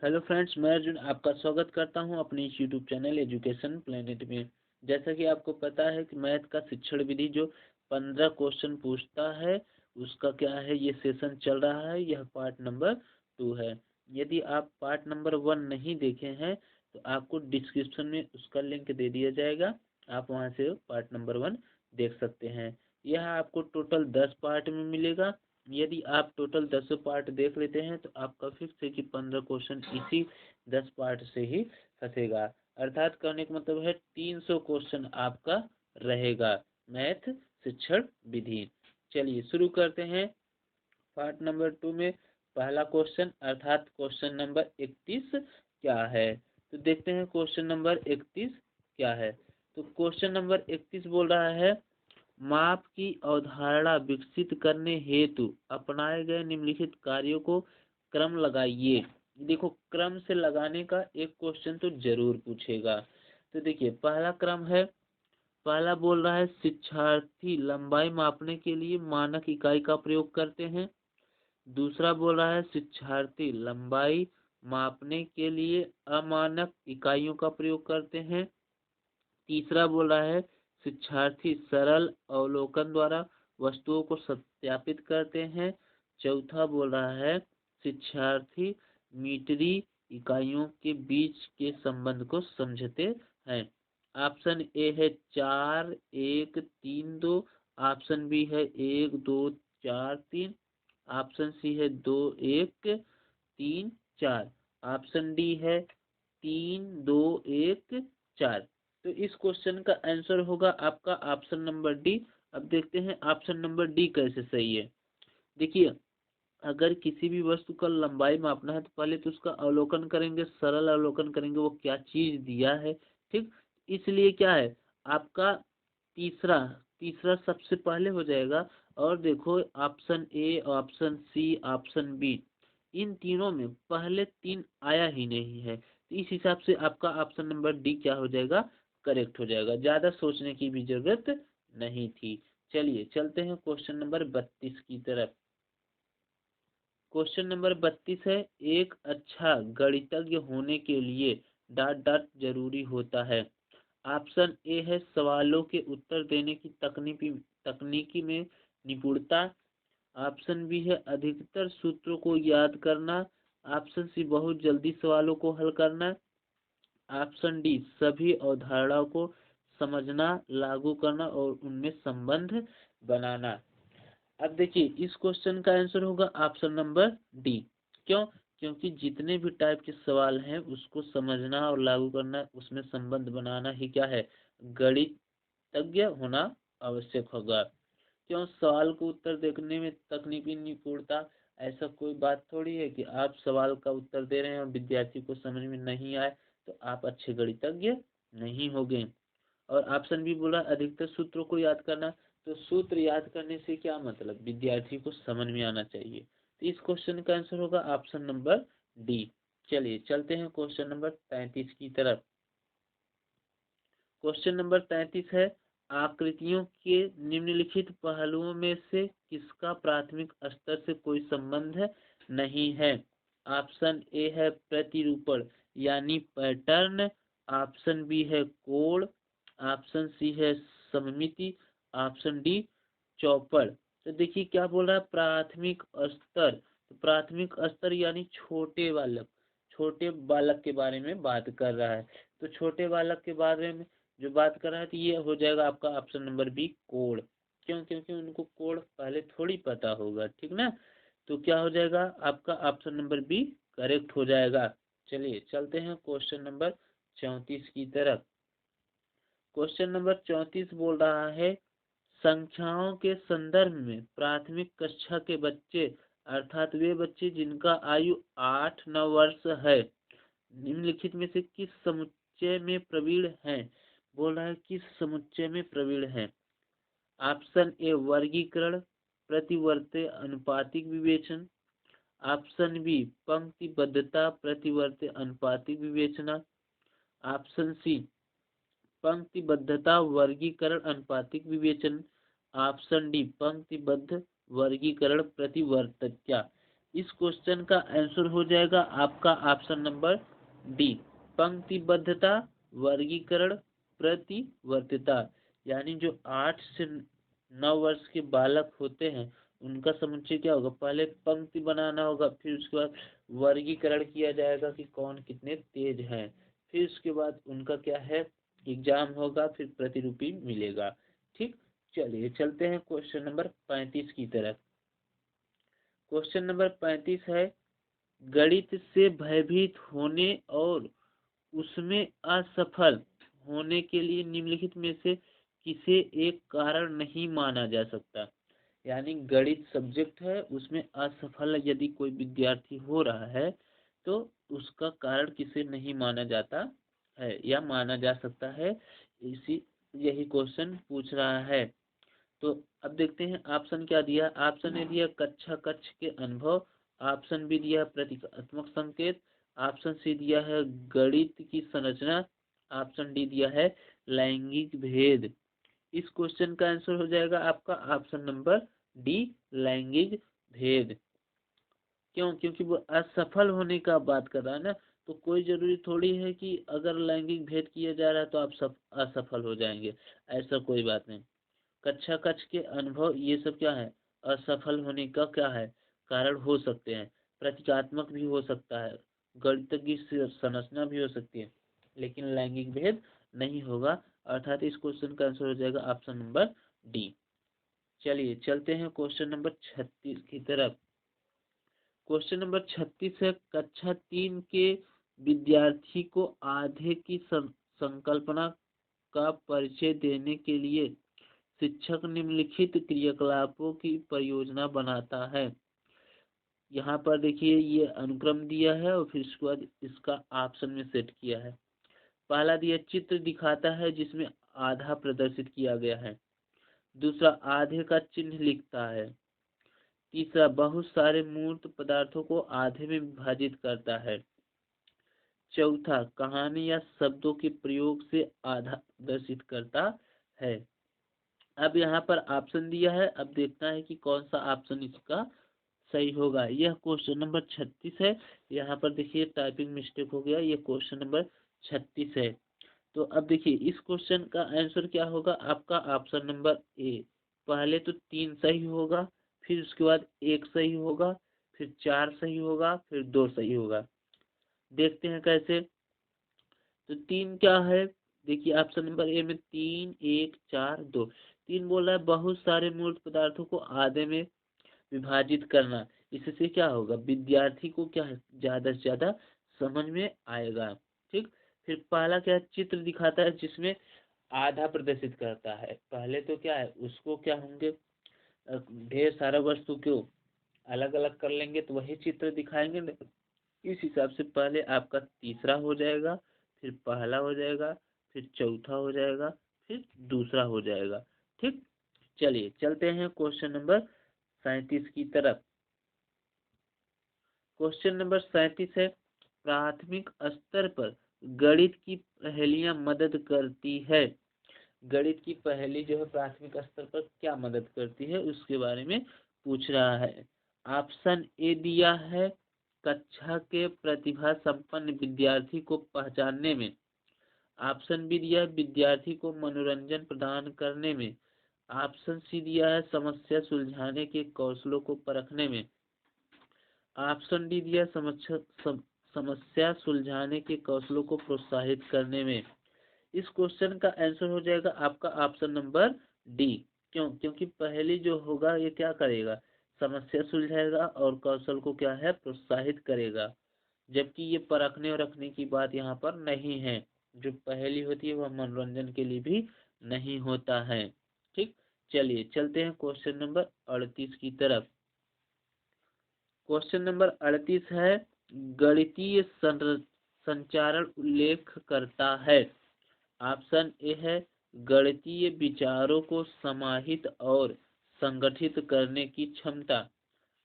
Hello friends, मैं अर्जुन आपका स्वागत करता हूं अपने इस यूट्यूब चैनल एजुकेशन प्लेनेट में। जैसा कि आपको पता है कि मैथ का शिक्षण विधि जो 15 क्वेश्चन पूछता है उसका क्या है, ये सेशन चल रहा है। यह पार्ट नंबर 2 है। यदि आप पार्ट नंबर 1 नहीं देखे हैं तो आपको डिस्क्रिप्शन में उसका लिंक दे दिया जाएगा, आप वहां से पार्ट नंबर 1 देख सकते हैं। यह आपको टोटल 10 पार्ट में मिलेगा। यदि आप टोटल 10 पार्ट देख लेते हैं तो आपका फिक्स है कि 15 क्वेश्चन इसी 10 पार्ट से ही फंसेगा। अर्थात कहने का मतलब है 300 क्वेश्चन आपका रहेगा मैथ शिक्षण विधि। चलिए शुरू करते हैं पार्ट नंबर 2 में। पहला क्वेश्चन अर्थात क्वेश्चन नंबर 31 क्या है, तो देखते हैं क्वेश्चन नंबर 31 क्या है। तो क्वेश्चन नंबर 31 बोल रहा है, माप की अवधारणा विकसित करने हेतु अपनाए गए निम्नलिखित कार्यों को क्रम लगाइए। देखो, क्रम से लगाने का एक क्वेश्चन तो जरूर पूछेगा। तो देखिए पहला क्रम है, पहला बोल रहा है शिक्षार्थी लंबाई मापने के लिए मानक इकाई का प्रयोग करते हैं। दूसरा बोल रहा है शिक्षार्थी लंबाई मापने के लिए अमानक इकाइयों का प्रयोग करते हैं। तीसरा बोल रहा है शिक्षार्थी सरल अवलोकन द्वारा वस्तुओं को सत्यापित करते हैं। चौथा बोल रहा है शिक्षार्थी मीटरी इकाइयों के बीच के संबंध को समझते हैं। ऑप्शन ए है 4 1 3 2। ऑप्शन बी है 1 2 4 3। ऑप्शन सी है 2 1 3 4। ऑप्शन डी है 3 2 1 4। तो इस क्वेश्चन का आंसर होगा आपका ऑप्शन नंबर डी। अब देखते हैं ऑप्शन नंबर डी कैसे सही है। देखिए, अगर किसी भी वस्तु का लंबाई मापना है तो पहले तो उसका अवलोकन करेंगे, सरल अवलोकन करेंगे वो क्या चीज दिया है। ठीक, इसलिए क्या है आपका तीसरा तीसरा सबसे पहले हो जाएगा। और देखो option A, option C, option B, इन तीनों में पहले 3 आया ही नहीं है, तो इस हिसाब से आपका ऑप्शन नंबर डी क्या हो जाएगा, करेक्ट हो जाएगा। ज्यादा सोचने की भी जरूरत नहीं थी। चलिए चलते हैं क्वेश्चन नंबर 32 की तरफ। क्वेश्चन नंबर 32 है, एक अच्छा गणितज्ञ होने के लिए डॉट डॉट जरूरी होता है। ऑप्शन ए है सवालों के उत्तर देने की तकनीकी में निपुणता। ऑप्शन बी है अधिकतर सूत्रों को याद करना। ऑप्शन सी बहुत जल्दी सवालों को हल करना। ऑप्शन डी सभी अवधारणाओं को समझना, लागू करना और उनमें संबंध बनाना। अब देखिए इस क्वेश्चन का आंसर होगा ऑप्शन नंबर डी। क्यों? क्योंकि जितने भी टाइप के सवाल हैं उसको समझना और लागू करना, उसमें संबंध बनाना ही क्या है, गणितज्ञ होना आवश्यक होगा। क्यों? सवाल को उत्तर देखने में तकनीकी निपुणता, ऐसा कोई बात थोड़ी है कि आप सवाल का उत्तर दे रहे हैं और विद्यार्थी को समझ में नहीं आए तो आप अच्छे गणितज्ञ नहीं होंगे। और ऑप्शन बी बोला अधिकतर सूत्रों को याद करना, तो सूत्र याद करने से क्या मतलब, विद्यार्थी को समझ में आना चाहिए। तो इस क्वेश्चन का आंसर होगा ऑप्शन नंबर डी। चलिए चलते हैं क्वेश्चन नंबर 33 की तरफ। क्वेश्चन नंबर 33 है, आकृतियों के निम्नलिखित पहलुओं में से किसका प्राथमिक स्तर से कोई संबंध नहीं है। ऑप्शन ए है प्रतिरूपण यानी पैटर्न। ऑप्शन बी है कोण। ऑप्शन सी है सममिति। ऑप्शन डी चौपड़। तो देखिए क्या बोल रहा है, प्राथमिक स्तर। तो प्राथमिक स्तर यानी छोटे बालक के बारे में बात कर रहा है। तो छोटे बालक के बारे में जो बात कर रहा है तो ये हो जाएगा आपका ऑप्शन नंबर बी कोण। क्यों? क्योंकि उनको कोण पहले थोड़ी पता होगा, ठीक ना। तो क्या हो जाएगा आपका ऑप्शन नंबर बी करेक्ट हो जाएगा। चलिए चलते हैं क्वेश्चन नंबर 34 की तरफ। क्वेश्चन नंबर 34 बोल रहा है, संख्याओं के संदर्भ में प्राथमिक कक्षा के बच्चे अर्थात वे बच्चे जिनका आयु 8-9 वर्ष है निम्नलिखित में से किस समुच्चय में प्रवीण हैं। बोल रहा है किस समुच्चय में प्रवीण हैं। ऑप्शन ए वर्गीकरण प्रतिवर्ती अनुपातिक विवेचन। ऑप्शन बी पंक्तिबद्धता प्रतिवर्ती अनुपातिक विवेचना। ऑप्शन सी पंक्तिबद्धता वर्गीकरण अनुपातिक विवेचन। ऑप्शन डी पंक्तिबद्ध वर्गीकरण प्रतिवर्तिता। इस क्वेश्चन का आंसर हो जाएगा आपका ऑप्शन नंबर डी, पंक्तिबद्धता, वर्गीकरण, प्रतिवर्तीता। यानी जो 8 से 9 वर्ष के बालक होते हैं उनका समुच्चय क्या होगा, पहले पंक्ति बनाना होगा, फिर उसके बाद वर्गीकरण किया जाएगा कि कौन कितने तेज हैं, फिर उसके बाद उनका क्या है एग्जाम होगा, फिर प्रतिरूपी मिलेगा। ठीक, चलिए चलते हैं क्वेश्चन नंबर 35 की तरफ। क्वेश्चन नंबर 35 है, गणित से भयभीत होने और उसमें असफल होने के लिए निम्नलिखित में से किसे एक कारण नहीं माना जा सकता। यानी गणित सब्जेक्ट है, उसमें असफल यदि कोई विद्यार्थी हो रहा है तो उसका कारण किसे नहीं माना जाता है या माना जा सकता है, इसी यही क्वेश्चन पूछ रहा है। तो अब देखते हैं ऑप्शन क्या दिया। ऑप्शन ए दिया कक्षा कक्ष के अनुभव, ऑप्शन बी दिया प्रतीकात्मक संकेत, ऑप्शन सी दिया है गणित की संरचना, ऑप्शन डी दिया है लैंगिक भेद। इस क्वेश्चन का आंसर हो जाएगा आपका ऑप्शन नंबर डी, लैंगिक भेद। क्यों, क्योंकि वो असफल होने का बात कर रहा है ना, तो कोई जरूरी थोड़ी है कि अगर लैंगिक भेद किया जा रहा है तो आप सब असफल हो जाएंगे, ऐसा कोई बात नहीं। कक्षा कक्ष के अनुभव ये सब क्या है, असफल होने का क्या है कारण हो सकते हैं, प्रतीकात्मक भी हो सकता है, गणित की संरचना भी हो सकती है, लेकिन लैंगिक भेद नहीं होगा, अर्थात इस क्वेश्चन का आंसर हो जाएगा ऑप्शन नंबर डी। चलिए चलते हैं क्वेश्चन नंबर 36 की तरफ। क्वेश्चन नंबर 36 है, कक्षा 3 के विद्यार्थी को आधे की संकल्पना का परिचय देने के लिए शिक्षक निम्नलिखित क्रियाकलापों की परियोजना बनाता है। यहाँ पर देखिए ये अनुक्रम दिया है और फिर उसके बाद इसका ऑप्शन में सेट किया है। पहला दिया चित्र दिखाता है जिसमें आधा प्रदर्शित किया गया है, दूसरा आधे का चिन्ह लिखता है, तीसरा बहुत सारे मूर्त पदार्थों को आधे में विभाजित करता है, चौथा कहानी या शब्दों के प्रयोग से आधा प्रदर्शित करता है। अब यहाँ पर ऑप्शन दिया है, अब देखना है कि कौन सा ऑप्शन इसका सही होगा। यह क्वेश्चन नंबर 36 है। यहाँ पर देखिए टाइपिंग मिस्टेक हो गया, ये क्वेश्चन नंबर 36 है। तो अब देखिए इस क्वेश्चन का आंसर क्या होगा आपका ऑप्शन नंबर ए। पहले तो 3 सही होगा, फिर उसके बाद 1 सही होगा, फिर 4 सही होगा, फिर 2 सही होगा। देखते हैं कैसे। तो 3 क्या है, देखिए ऑप्शन नंबर ए में 3 1 4 2, 3 बोल रहा है बहुत सारे मूर्त पदार्थों को आधे में विभाजित करना, इससे क्या होगा विद्यार्थी को क्या है ज्यादा से ज्यादा समझ में आएगा। ठीक, फिर पहला क्या है, चित्र दिखाता है जिसमें आधा प्रदर्शित करता है। पहले तो क्या है उसको क्या होंगे ढेर सारा वस्तु क्यों अलग अलग कर लेंगे तो वही चित्र दिखाएंगे ना। इस हिसाब से पहले आपका तीसरा हो जाएगा, फिर पहला हो जाएगा, फिर चौथा हो जाएगा, फिर दूसरा हो जाएगा। ठीक, चलिए चलते हैं क्वेश्चन नंबर 37 की तरफ। क्वेश्चन नंबर 37 है, प्राथमिक स्तर पर गणित की पहेलियां मदद करती है। गणित की पहेली जो है प्राथमिक स्तर पर क्या मदद करती है उसके बारे में पूछ रहा है। ऑप्शन ए दिया है कक्षा के प्रतिभा संपन्न विद्यार्थी को पहचानने में, ऑप्शन बी दिया है विद्यार्थी को मनोरंजन प्रदान करने में, ऑप्शन सी दिया है समस्या सुलझाने के कौशलों को परखने में, ऑप्शन डी दिया समस्या सुलझाने के कौशलों को प्रोत्साहित करने में। इस क्वेश्चन का आंसर हो जाएगा आपका ऑप्शन नंबर डी। क्यों, क्योंकि पहले जो होगा ये क्या करेगा समस्या सुलझाएगा और कौशल को क्या है प्रोत्साहित करेगा, जबकि ये परखने और रखने की बात यहाँ पर नहीं है। जो पहेली होती है वह मनोरंजन के लिए भी नहीं होता है। ठीक, चलिए चलते हैं क्वेश्चन नंबर 38 की तरफ। क्वेश्चन नंबर 38 है, गणितीय संचारण उल्लेख करता है। ऑप्शन ए है गणितीय विचारों को समाहित और संगठित करने की क्षमता,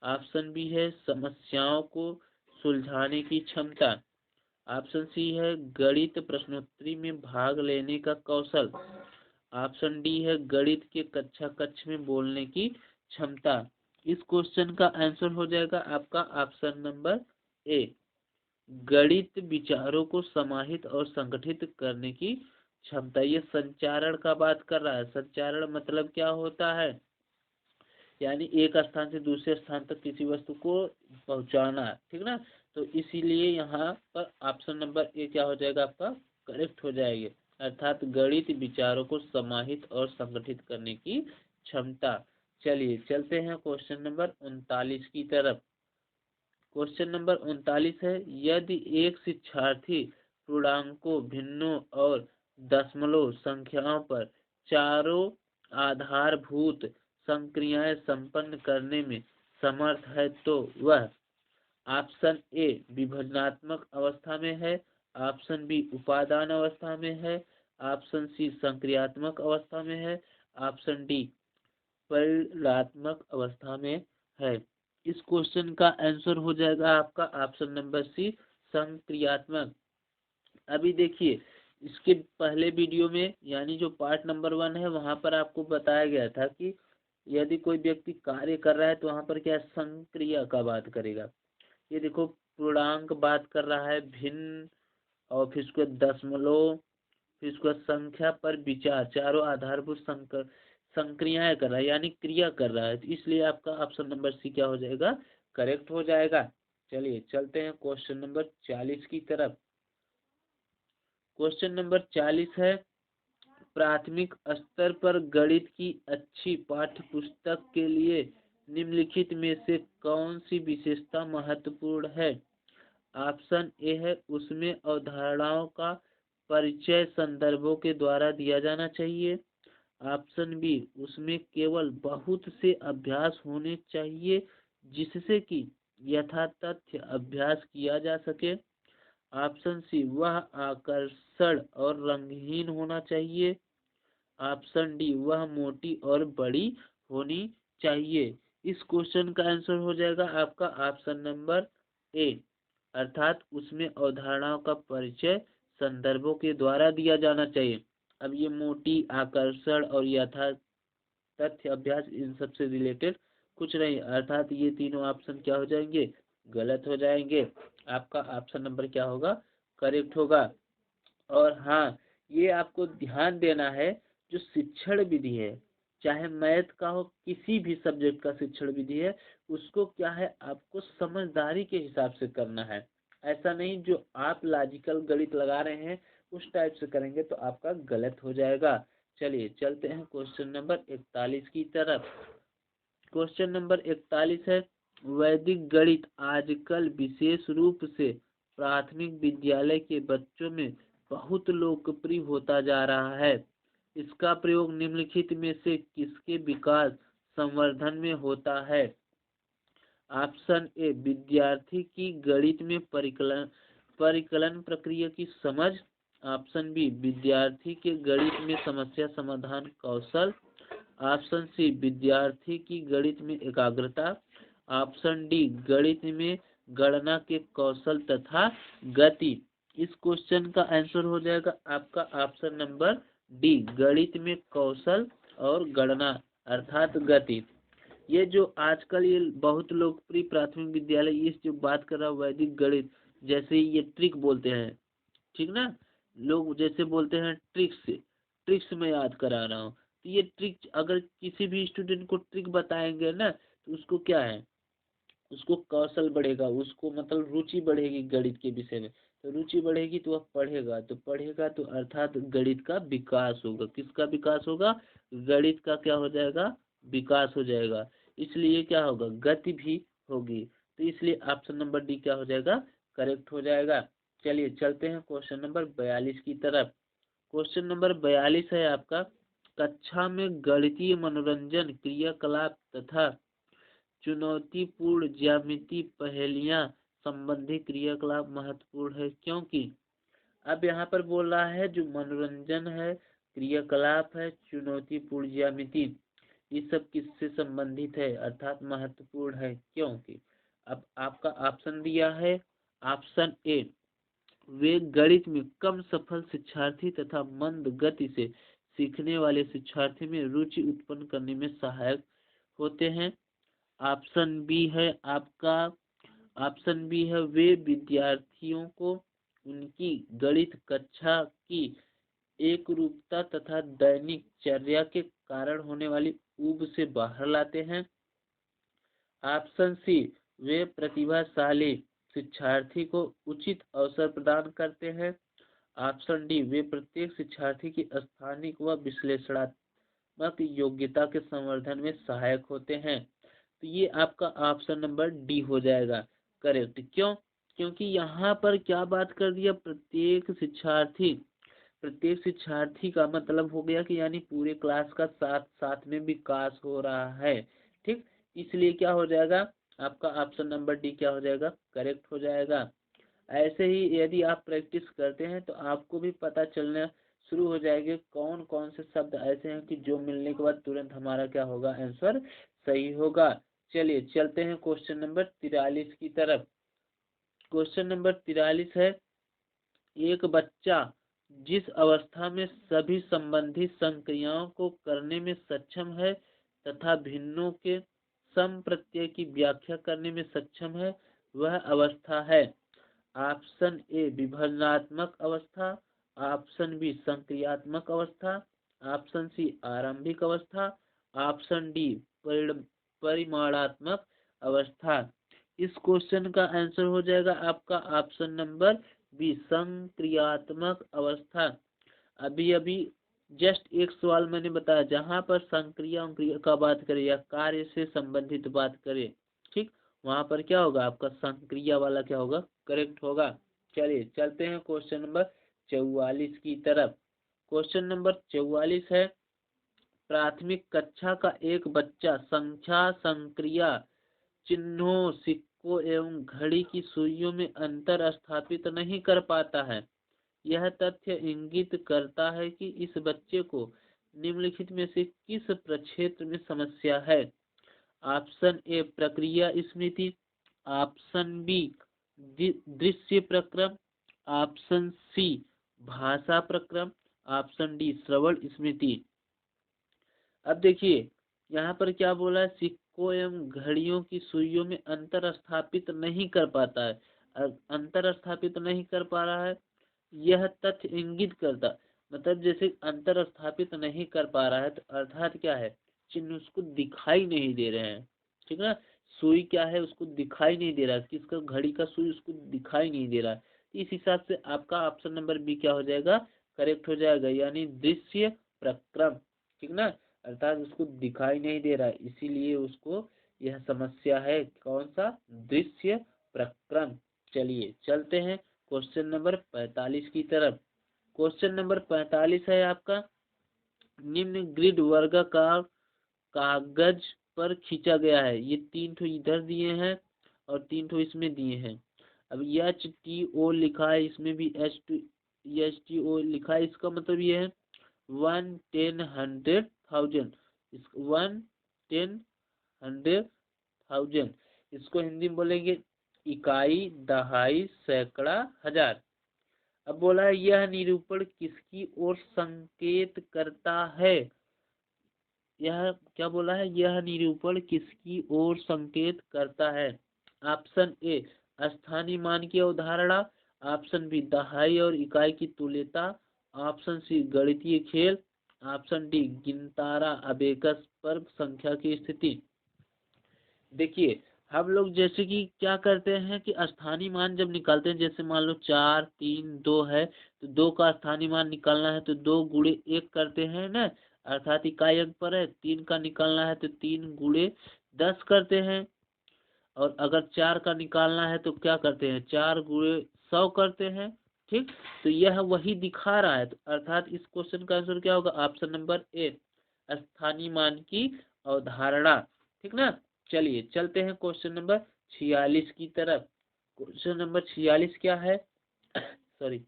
ऑप्शन बी है समस्याओं को सुलझाने की क्षमता, ऑप्शन सी है गणित प्रश्नोत्तरी में भाग लेने का कौशल, ऑप्शन डी है गणित के कक्षा कक्ष में बोलने की क्षमता। इस क्वेश्चन का आंसर हो जाएगा आपका ऑप्शन नंबर ए, गणित विचारों को समाहित और संगठित करने की क्षमता। ये संचारण का बात कर रहा है। संचारण मतलब क्या होता है, यानी एक स्थान से दूसरे स्थान तक किसी वस्तु को पहुंचाना, ठीक ना। तो इसीलिए यहाँ पर ऑप्शन नंबर ए क्या हो जाएगा आपका, करेक्ट हो जाएगी, अर्थात गणित विचारों को समाहित और संगठित करने की क्षमता। चलिए चलते हैं क्वेश्चन नंबर 39 की तरफ। क्वेश्चन नंबर 39 है, यदि एक शिक्षार्थी पूर्णांकों, भिन्नों और दशमलव संख्याओं पर चारों आधारभूत संक्रियाएं संपन्न करने में समर्थ है तो वह ऑप्शन ए विभजनात्मक अवस्था में है, ऑप्शन बी उपादान अवस्था में है, ऑप्शन सी संक्रियात्मक अवस्था में है, ऑप्शन डी परिणात्मक अवस्था में है। इस क्वेश्चन का आंसर हो जाएगा आपका ऑप्शन नंबर सी, संक्रियात्मक। अभी देखिए, इसके पहले वीडियो में यानी जो पार्ट नंबर 1 है वहां पर आपको बताया गया था कि यदि कोई व्यक्ति कार्य कर रहा है तो वहां पर क्या संक्रिया का बात करेगा। ये देखो, पूर्णांक बात कर रहा है, भिन्न, और फिर उसके दशमलव, फिर उसके बाद संख्या पर विचार, चारों आधारभूत संक्रियाएं कर रहा है यानी क्रिया कर रहा है, तो इसलिए आपका ऑप्शन नंबर सी क्या हो जाएगा, करेक्ट हो जाएगा। चलिए चलते हैं क्वेश्चन नंबर 40 की तरफ। क्वेश्चन नंबर 40 है, प्राथमिक स्तर पर गणित की अच्छी पाठ्य पुस्तक के लिए निम्नलिखित में से कौन सी विशेषता महत्वपूर्ण है। ऑप्शन ए है, उसमें अवधारणाओं का परिचय संदर्भों के द्वारा दिया जाना चाहिए। ऑप्शन बी, उसमें केवल बहुत से अभ्यास होने चाहिए जिससे कि यथातथ्य अभ्यास किया जा सके। ऑप्शन सी, वह आकर्षण और रंगहीन होना चाहिए। ऑप्शन डी, वह मोटी और बड़ी होनी चाहिए। इस क्वेश्चन का आंसर हो जाएगा आपका ऑप्शन नंबर ए, अर्थात उसमें अवधारणाओं का परिचय संदर्भों के द्वारा दिया जाना चाहिए। अब ये मोटी, आकर्षण और यथातथ्य अभ्यास, इन सबसे रिलेटेड कुछ नहीं, अर्थात ये तीनों ऑप्शन क्या हो जाएंगे, गलत हो जाएंगे। आपका ऑप्शन नंबर क्या होगा, करेक्ट होगा। और हाँ, ये आपको ध्यान देना है, जो शिक्षण विधि है, चाहे मैथ का हो, किसी भी सब्जेक्ट का शिक्षण विधि है, उसको क्या है, आपको समझदारी के हिसाब से करना है। ऐसा नहीं जो आप लॉजिकल गणित लगा रहे हैं उस टाइप से करेंगे तो आपका गलत हो जाएगा। चलिए चलते हैं क्वेश्चन नंबर 41 की तरफ। क्वेश्चन नंबर 41 है, वैदिक गणित आजकल विशेष रूप से प्राथमिक विद्यालय के बच्चों में बहुत लोकप्रिय होता जा रहा है। इसका प्रयोग निम्नलिखित में से किसके विकास संवर्धन में होता है। ऑप्शन ए, विद्यार्थी की गणित में परिकलन प्रक्रिया की समझ। ऑप्शन बी, विद्यार्थी के गणित में समस्या समाधान कौशल। ऑप्शन सी, विद्यार्थी की गणित में एकाग्रता। ऑप्शन डी, गणित में गणना के कौशल तथा गति। इस क्वेश्चन का आंसर हो जाएगा आपका ऑप्शन नंबर डी, गणित में कौशल और गणना अर्थात गति। ये जो आजकल ये बहुत लोकप्रिय प्राथमिक विद्यालय, इस जो बात कर रहा हूँ वैदिक गणित, जैसे ये ट्रिक बोलते हैं, ठीक ना, लोग जैसे बोलते हैं ट्रिक्स, ट्रिक्स में याद करा रहा हूँ, तो ये ट्रिक अगर किसी भी स्टूडेंट को ट्रिक बताएंगे ना तो उसको क्या है, उसको कौशल बढ़ेगा, उसको मतलब रुचि बढ़ेगी गणित के विषय में। तो रुचि बढ़ेगी तो वह पढ़ेगा, तो पढ़ेगा तो अर्थात गणित का विकास होगा। किसका विकास होगा, गणित का क्या हो जाएगा, विकास हो जाएगा। इसलिए क्या होगा, गति भी होगी। तो इसलिए ऑप्शन नंबर डी क्या हो जाएगा, करेक्ट हो जाएगा। चलिए चलते हैं क्वेश्चन नंबर 42 की तरफ। क्वेश्चन नंबर 42 है आपका, कक्षा में गणितीय मनोरंजन क्रियाकलाप तथा चुनौतीपूर्ण ज्यामिति पहेलियां संबंधी क्रियाकलाप महत्वपूर्ण है क्योंकि। अब यहाँ पर बोल रहा है जो मनोरंजन है, क्रियाकलाप है, चुनौतीपूर्ण ज्यामिति, ये सब किससे संबंधित है अर्थात महत्वपूर्ण है क्योंकि। अब आपका ऑप्शन दिया है, ऑप्शन ए, वे गणित में कम सफल शिक्षार्थी तथा मंद गति से सीखने वाले शिक्षार्थी में रुचि उत्पन्न करने में सहायक होते हैं। ऑप्शन बी है आपका, ऑप्शन बी है वे विद्यार्थियों को उनकी गणित कक्षा की एक रूपता तथा दैनिक चर्या के कारण होने वाली ऊब से बाहर लाते हैं। ऑप्शन सी, वे प्रतिभाशाली शिक्षार्थी को उचित अवसर प्रदान करते हैं। ऑप्शन डी, वे प्रत्येक शिक्षार्थी की स्थानिक व विश्लेषणात्मक योग्यता के संवर्धन में सहायक होते हैं। तो ये आपका ऑप्शन नंबर डी हो जाएगा करेक्ट। क्यों? क्योंकि यहाँ पर क्या बात कर दिया, प्रत्येक शिक्षार्थी, प्रत्येक शिक्षार्थी का मतलब हो गया कि यानी पूरे क्लास का साथ साथ में विकास हो रहा है। ठीक, इसलिए क्या हो जाएगा आपका ऑप्शन नंबर डी क्या हो जाएगा करेक्ट हो जाएगा। ऐसे ही यदि आप प्रैक्टिस करते हैं तो आपको भी पता चलना शुरू हो जाएंगे कौन कौन से शब्द ऐसे हैं कि जो मिलने के बाद तुरंत हमारा क्या होगा आंसर सही होगा। चलिए चलते हैं क्वेश्चन नंबर 43 की तरफ। क्वेश्चन नंबर 43 है, एक बच्चा जिस अवस्था में सभी संबंधित संक्रियाओं को करने में सक्षम है तथा भिन्नों के सम प्रत्यय की व्याख्या करने में सक्षम है वह अवस्था है। ऑप्शन ए विभजनात्मक अवस्था, ऑप्शन बी संक्रियात्मक अवस्था, ऑप्शन सी आरंभिक अवस्था, ऑप्शन डी परिमाणात्मक अवस्था। इस क्वेश्चन का आंसर हो जाएगा आपका ऑप्शन नंबर बी संक्रियात्मक अवस्था। अभी अभी जस्ट एक सवाल मैंने बताया जहां पर संक्रिया का बात करें या कार्य से संबंधित बात करें, ठीक, वहां पर क्या होगा आपका संक्रिया वाला क्या होगा करेक्ट होगा। चलिए चलते हैं क्वेश्चन नंबर 44 की तरफ। क्वेश्चन नंबर 44 है, प्राथमिक कक्षा का एक बच्चा संख्या संक्रिया चिन्हों सिक्कों एवं घड़ी की सुइयों में अंतर स्थापित नहीं कर पाता है। यह तथ्य इंगित करता है कि इस बच्चे को निम्नलिखित में से किस प्रक्षेत्र में समस्या है। ऑप्शन ए प्रक्रिया स्मृति, ऑप्शन बी दृश्य प्रक्रम, ऑप्शन सी भाषा प्रक्रम, ऑप्शन डी श्रवण स्मृति। अब देखिए यहाँ पर क्या बोला है, सिक्कों एवं घड़ियों की सुइयों में अंतर स्थापित नहीं कर पाता है। अंतर स्थापित नहीं कर पा रहा है, यह तथ्य इंगित करता, मतलब जैसे अंतर स्थापित नहीं कर पा रहा है तो अर्थात क्या है, चिन्ह उसको दिखाई नहीं दे रहे हैं। ठीक है ना, सुई क्या है उसको दिखाई नहीं दे रहा है, किसका घड़ी का सुई उसको दिखाई नहीं दे रहा है। इस हिसाब से आपका ऑप्शन नंबर बी क्या हो जाएगा करेक्ट हो जाएगा, यानी दृश्य प्रक्रम। ठीक ना, अर्थात उसको दिखाई नहीं दे रहा है इसीलिए उसको यह समस्या है, कौन सा दृश्य प्रक्रम। चलिए चलते हैं क्वेश्चन नंबर 45 की तरफ। क्वेश्चन नंबर 45 है आपका, निम्न ग्रिड वर्गाकार कागज पर खींचा गया है। ये 3 ठो इधर दिए हैं और 3 ठो इसमें दिए हैं। अब HTO लिखा है, इसमें भी HTO लिखा है, इसका मतलब ये है 1 10 100,000, 1 10 100,000, इसको हिंदी में बोलेंगे इकाई दहाई सैकड़ा हजार। अब बोला है यह निरूपण किसकी ओर संकेत करता है, यह क्या बोला है, यह निरूपण किसकी ओर संकेत करता है। ऑप्शन ए स्थानीय मान की अवधारणा, ऑप्शन बी दहाई और इकाई की तुल्यता, ऑप्शन सी गणितीय खेल, ऑप्शन डी गिनतारा अबेकस पर संख्या की स्थिति। देखिए हम लोग जैसे कि क्या करते हैं कि स्थानीय मान जब निकालते हैं, जैसे मान लो 4 3 2 है तो 2 का स्थानीय मान निकालना है तो 2 गुणे 1 करते हैं ना, अर्थात इकाई अंक पर है। 3 का निकालना है तो 3 गुणे 10 करते हैं, और अगर 4 का निकालना है तो क्या करते हैं 4 गुणे 100 करते हैं। ठीक, तो यह वही दिखा रहा है, तो अर्थात इस क्वेश्चन का आंसर क्या होगा ऑप्शन नंबर ए स्थानीय मान की अवधारणा। ठीक ना, चलिए चलते हैं क्वेश्चन नंबर 46 की तरफ। क्वेश्चन नंबर 46 क्या है सॉरी,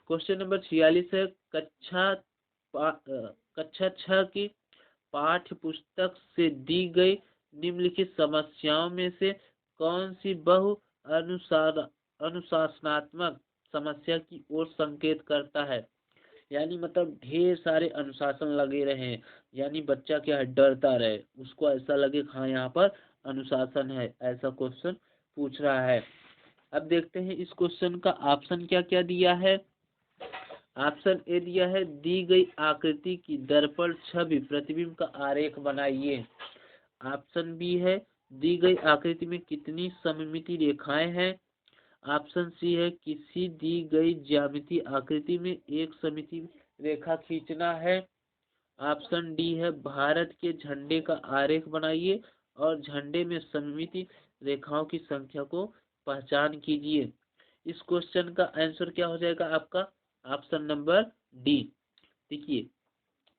क्वेश्चन नंबर 46 है, कक्षा 6 की पाठ्य पुस्तक से दी गई निम्नलिखित समस्याओं में से कौन सी बहु अनुशासनात्मक समस्या की ओर संकेत करता है। यानी मतलब ढेर सारे अनुशासन लगे रहे, यानी बच्चा क्या है डरता रहे, उसको ऐसा लगे हाँ यहाँ पर अनुशासन है, ऐसा क्वेश्चन पूछ रहा है। अब देखते हैं इस क्वेश्चन का ऑप्शन क्या क्या दिया है। ऑप्शन ए दिया है दी गई आकृति की दर्पण छवि प्रतिबिंब का आरेख बनाइए। ऑप्शन बी है दी गई आकृति में कितनी सममिति रेखाएं हैं। ऑप्शन सी है किसी दी गई ज्यामितीय आकृति में एक सममिति रेखा खींचना है। ऑप्शन डी है भारत के झंडे का आरेख बनाइए और झंडे में सममिति रेखाओं की संख्या को पहचान कीजिए। इस क्वेश्चन का आंसर क्या हो जाएगा आपका ऑप्शन नंबर डी। देखिए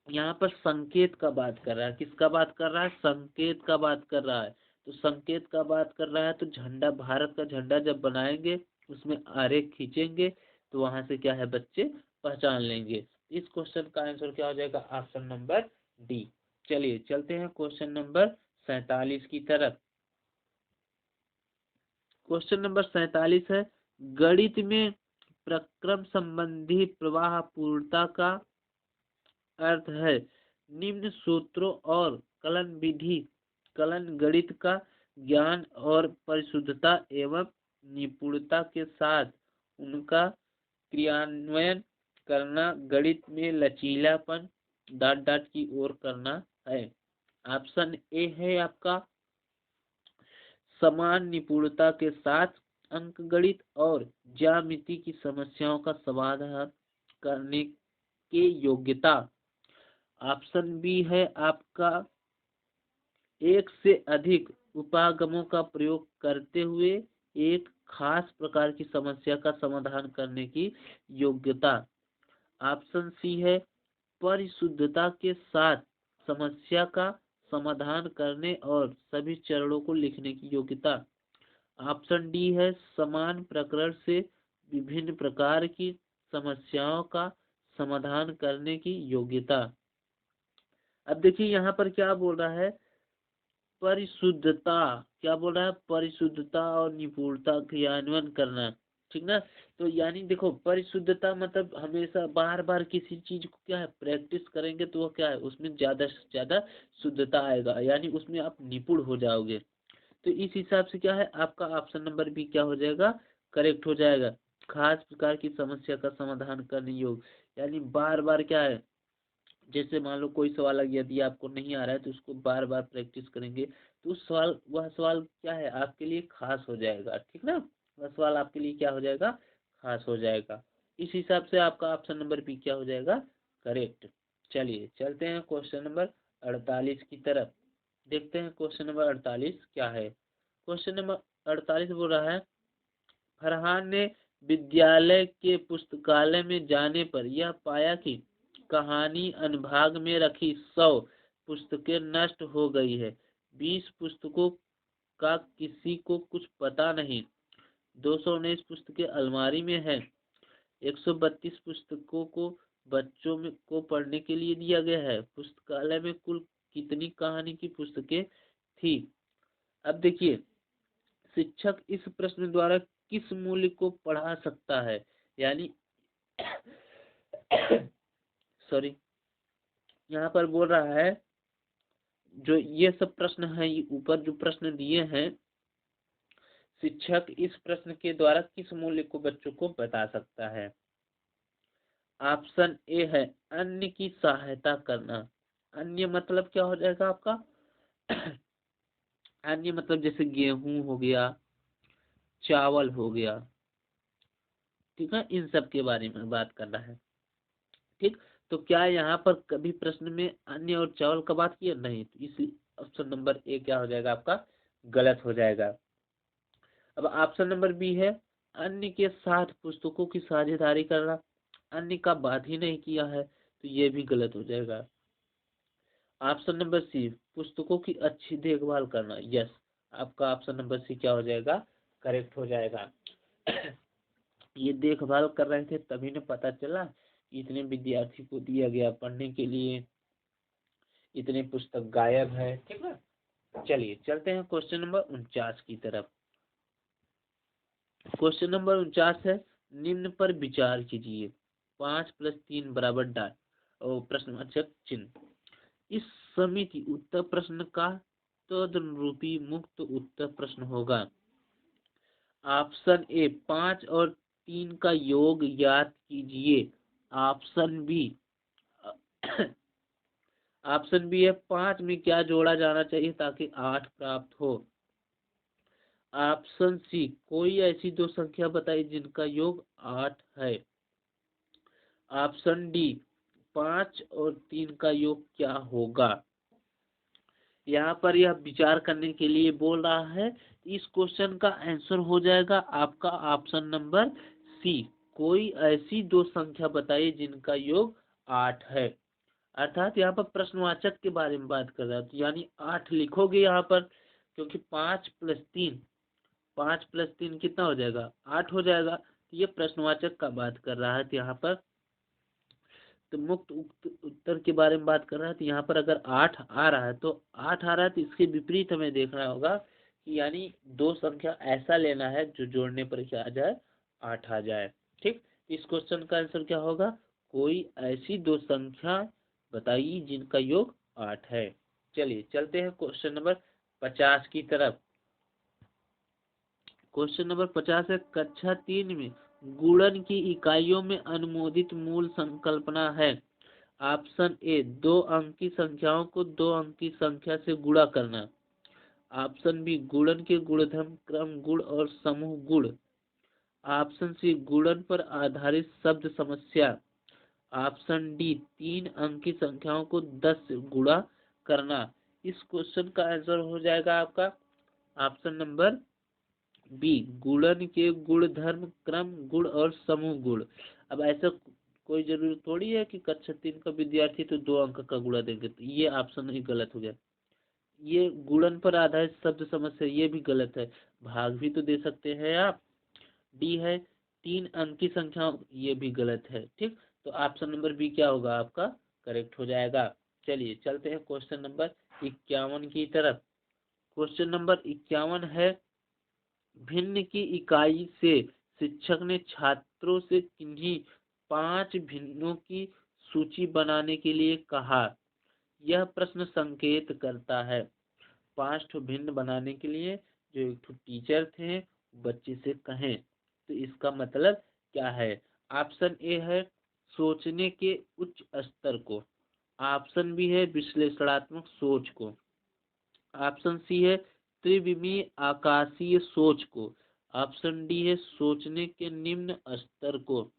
यहाँ पर संकेत का बात कर रहा है, किसका बात कर रहा है, संकेत का बात कर रहा है। तो संकेत का बात कर रहा है तो झंडा, भारत का झंडा जब बनाएंगे उसमें आरेख खींचेंगे तो वहां से क्या है बच्चे पहचान लेंगे। इस क्वेश्चन का आंसर क्या हो जाएगा ऑप्शन नंबर डी। चलिए चलते हैं क्वेश्चन नंबर 47 की तरफ। क्वेश्चन नंबर 47 है गणित में प्रक्रम संबंधी प्रवाह पूर्णता का अर्थ है निम्न सूत्रों और कलन गणित का ज्ञान और परिशुद्धता एवं निपुणता के साथ उनका क्रियान्वयन करना, गणित में लचीलापन डॉट की ओर करना है। ऑप्शन ए है आपका समान निपुणता के साथ अंकगणित और ज्यामिति की समस्याओं का समाधान करने के योग्यता। ऑप्शन बी है आपका एक से अधिक उपागमों का प्रयोग करते हुए एक खास प्रकार की समस्या का समाधान करने की योग्यता। ऑप्शन सी है परिशुद्धता के साथ समस्या का समाधान करने और सभी चरणों को लिखने की योग्यता। ऑप्शन डी है समान प्रकरण से विभिन्न प्रकार की समस्याओं का समाधान करने की योग्यता। अब देखिए यहाँ पर क्या बोल रहा है परिशुद्धता, क्या बोल रहा है परिशुद्धता और निपुणता क्रियान्वयन करना, ठीक ना। तो यानी देखो परिशुद्धता मतलब हमेशा बार बार किसी चीज को क्या है प्रैक्टिस करेंगे तो वो क्या है उसमें ज्यादा से ज्यादा शुद्धता आएगा, यानी उसमें आप निपुण हो जाओगे। तो इस हिसाब से क्या है आपका ऑप्शन नंबर बी क्या हो जाएगा करेक्ट हो जाएगा। खास प्रकार की समस्या का समाधान करने योग्य, यानी बार बार क्या है जैसे मान लो कोई सवाल यदि आपको नहीं आ रहा है तो उसको बार बार प्रैक्टिस करेंगे तो उस सवाल वह सवाल क्या है आपके लिए खास हो जाएगा, ठीक ना। वह सवाल आपके लिए क्या हो जाएगा खास हो जाएगा। इस हिसाब से आपका ऑप्शन नंबर बी क्या हो जाएगा करेक्ट। चलिए चलते हैं क्वेश्चन नंबर 48 की तरफ। देखते हैं क्वेश्चन नंबर 48 क्या है। क्वेश्चन नंबर 48 बोल रहा है फरहान ने विद्यालय के पुस्तकालय में जाने पर यह पाया कि कहानी अनुभाग में रखी 100 पुस्तकें नष्ट हो गई है। 20 पुस्तकों का किसी को कुछ पता नहीं। 219 पुस्तकें अलमारी में है। 132 पुस्तकों को बच्चों में को पढ़ने के लिए दिया गया है। पुस्तकालय में कुल कितनी कहानी की पुस्तकें थी। अब देखिए शिक्षक इस प्रश्न द्वारा किस मूल्य को पढ़ा सकता है, यानी सॉरी यहाँ पर बोल रहा है जो ये सब प्रश्न है ये ऊपर जो प्रश्न दिए हैं शिक्षक इस प्रश्न के द्वारा किस मूल्य को बच्चों को बता सकता है। ऑप्शन ए है अन्य की सहायता करना। अन्य मतलब क्या हो जाएगा आपका अन्य मतलब जैसे गेहूं हो गया, चावल हो गया, ठीक है, इन सब के बारे में बात कर रहा है, ठीक। तो क्या यहाँ पर कभी प्रश्न में अन्य और चावल का बात किया नहीं, तो इसी ऑप्शन नंबर ए क्या हो जाएगा आपका गलत हो जाएगा। अब ऑप्शन नंबर बी है अन्य के साथ पुस्तकों की साझेदारी करना। अन्य का बात ही नहीं किया है तो ये भी गलत हो जाएगा। ऑप्शन नंबर सी पुस्तकों की अच्छी देखभाल करना। यस, आपका ऑप्शन नंबर सी क्या हो जाएगा करेक्ट हो जाएगा। ये देखभाल कर रहे थे तभी न पता चला इतने विद्यार्थी को दिया गया पढ़ने के लिए, इतने पुस्तक गायब है, ठीक है। चलिए चलते हैं क्वेश्चन नंबर 49 की तरफ। क्वेश्चन नंबर 49 है निम्न पर विचार कीजिए। 5 + 3 = डाल और प्रश्नवाचक चिन्ह। इस समिति उत्तर प्रश्न का तदनुरूपी मुक्त उत्तर प्रश्न होगा। ऑप्शन ए 5 और 3 का योग याद कीजिए। ऑप्शन बी ऑप्शन बी है 5 में क्या जोड़ा जाना चाहिए ताकि 8 प्राप्त हो। ऑप्शन सी कोई ऐसी दो संख्या बताइए जिनका योग 8 है। ऑप्शन डी 5 और 3 का योग क्या होगा। यहाँ पर यह विचार करने के लिए बोल रहा है। इस क्वेश्चन का आंसर हो जाएगा आपका ऑप्शन नंबर सी, कोई ऐसी दो संख्या बताइए जिनका योग 8 है। अर्थात यहाँ पर प्रश्नवाचक के बारे में बात कर रहा है, तो यानी 8 लिखोगे यहाँ पर, क्योंकि 5 + 3 कितना हो जाएगा, 8 हो जाएगा। तो ये प्रश्नवाचक का बात कर रहा है। तो यहाँ पर तो मुक्त उत्तर के बारे में बात कर रहा है। तो यहाँ पर अगर 8 आ रहा है तो 8 आ रहा है तो इसके विपरीत हमें देखना होगा कि यानी दो संख्या ऐसा लेना है जो जोड़ने पर क्या आ जाए, 8 आ जाए। ठीक, इस क्वेश्चन का आंसर क्या होगा, कोई ऐसी दो संख्या बताइए जिनका योग 8 है। चलिए चलते हैं क्वेश्चन नंबर 50 की तरफ। क्वेश्चन नंबर 50 है, कक्षा 3 में गुणन की इकाइयों में अनुमोदित मूल संकल्पना है। ऑप्शन ए 2 अंकी संख्याओं को 2 अंकी संख्या से गुणा करना। ऑप्शन बी गुणन के गुणधर्म क्रम गुण और समूह गुण। ऑप्शन सी गुणन पर आधारित शब्द समस्या। ऑप्शन डी 3 अंकी संख्याओं को 10 से गुणा करना। इस क्वेश्चन का आंसर हो जाएगा आपका ऑप्शन नंबर बी, गुणन के गुणधर्म क्रम गुण और समूह गुण। अब ऐसा कोई जरूरी थोड़ी है कि कक्षा 3 का विद्यार्थी तो 2 अंक का गुणा देंगे, तो ये ऑप्शन ही गलत हो गया। ये गुणन पर आधारित शब्द समस्या ये भी गलत है, भाग भी तो दे सकते हैं आप। डी है 3 अंकी संख्या, ये भी गलत है। ठीक, तो ऑप्शन नंबर बी क्या होगा आपका, करेक्ट हो जाएगा। चलिए चलते हैं क्वेश्चन नंबर 51 की तरफ। क्वेश्चन नंबर 51 है, भिन्न की इकाई से शिक्षक ने छात्रों से किन्हीं 5 भिन्नों की सूची बनाने के लिए कहा। यह प्रश्न संकेत करता है 5 भिन्न बनाने के लिए जो एक टीचर थे बच्चे से कहें, तो इसका मतलब क्या है। ऑप्शन ए है सोचने के उच्च स्तर को। ऑप्शन बी है विश्लेषणात्मक सोच को। ऑप्शन सी है त्रिविमीय आकाशीय सोच को। ऑप्शन डी है सोचने के निम्न स्तर को।